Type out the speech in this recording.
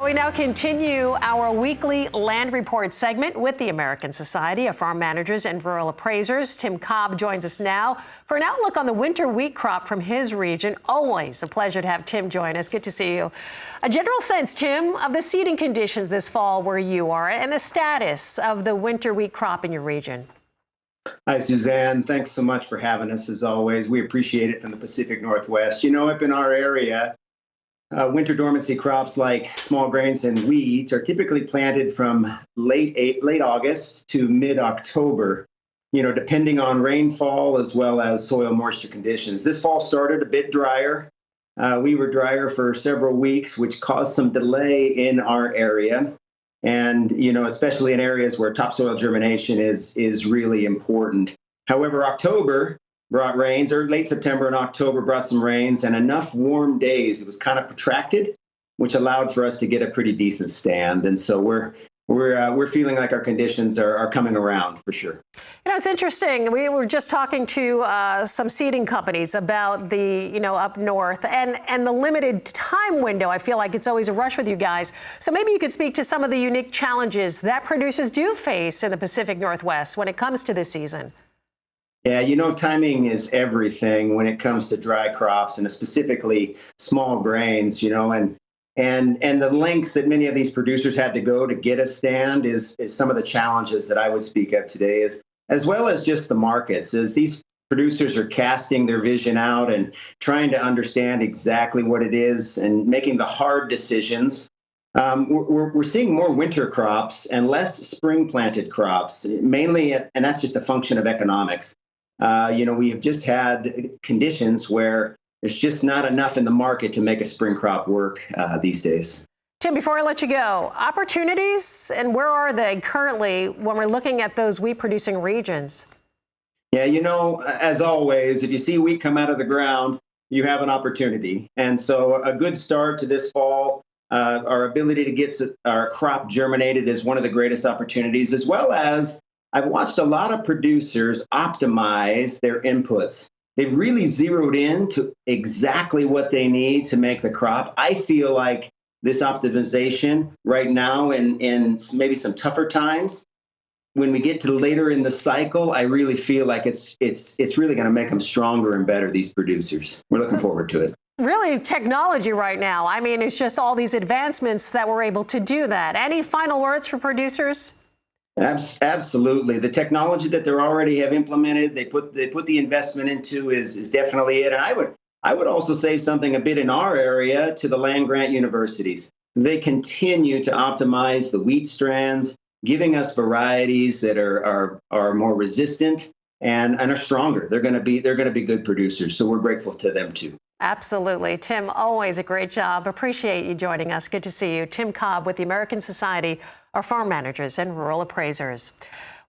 We now continue our weekly land report segment with the American Society of Farm Managers and Rural Appraisers. Tim Cobb joins us now for an outlook on the winter wheat crop from his region. Always a pleasure to have Tim join us. Good to see you. A general sense, Tim, of the seeding conditions this fall where you are and the status of the winter wheat crop in your region. Hi, Suzanne. Thanks so much for having us, as always. We appreciate it from the Pacific Northwest. You know, up in our area, winter dormancy crops like small grains and wheat are typically planted from late August to mid-October, you know, depending on rainfall as well as soil moisture conditions. This fall started a bit drier. We were drier for several weeks, which caused some delay in our area. And, you know, especially in areas where topsoil germination is really important. However, October brought rains, or late September and October brought some rains and enough warm days. It was kind of protracted, which allowed for us to get a pretty decent stand. And so we're feeling like our conditions are coming around for sure. You know, it's interesting. We were just talking to some seeding companies about the, you know, up north and the limited time window. I feel like it's always a rush with you guys. So maybe you could speak to some of the unique challenges that producers do face in the Pacific Northwest when it comes to this season. Yeah, you know, timing is everything when it comes to dry crops and specifically small grains, you know, and the lengths that many of these producers had to go to get a stand is some of the challenges that I would speak of today, as well as just the markets, as these producers are casting their vision out and trying to understand exactly what it is and making the hard decisions. We're seeing more winter crops and less spring planted crops, mainly, and that's just a function of economics. You know, we have just had conditions where there's just not enough in the market to make a spring crop work these days. Tim, before I let you go, opportunities, and where are they currently when we're looking at those wheat producing regions? Yeah, you know, as always, if you see wheat come out of the ground, you have an opportunity. And so a good start to this fall, our ability to get our crop germinated is one of the greatest opportunities, as well as I've watched a lot of producers optimize their inputs. They've really zeroed in to exactly what they need to make the crop. I feel like this optimization right now in maybe some tougher times, when we get to later in the cycle, I really feel like it's really going to make them stronger and better, these producers. We're looking forward to it. Really, technology right now. I mean, it's just all these advancements that we're able to do that. Any final words for producers? Absolutely. The technology that they already have implemented, they put the investment into is definitely it. And I would also say something a bit in our area to the land grant universities. They continue to optimize the wheat strands, giving us varieties that are more resistant and are stronger. They're going to be good producers. So we're grateful to them too. Absolutely. Tim, always a great job. Appreciate you joining us. Good to see you. Tim Cobb with the American Society of Farm Managers and Rural Appraisers.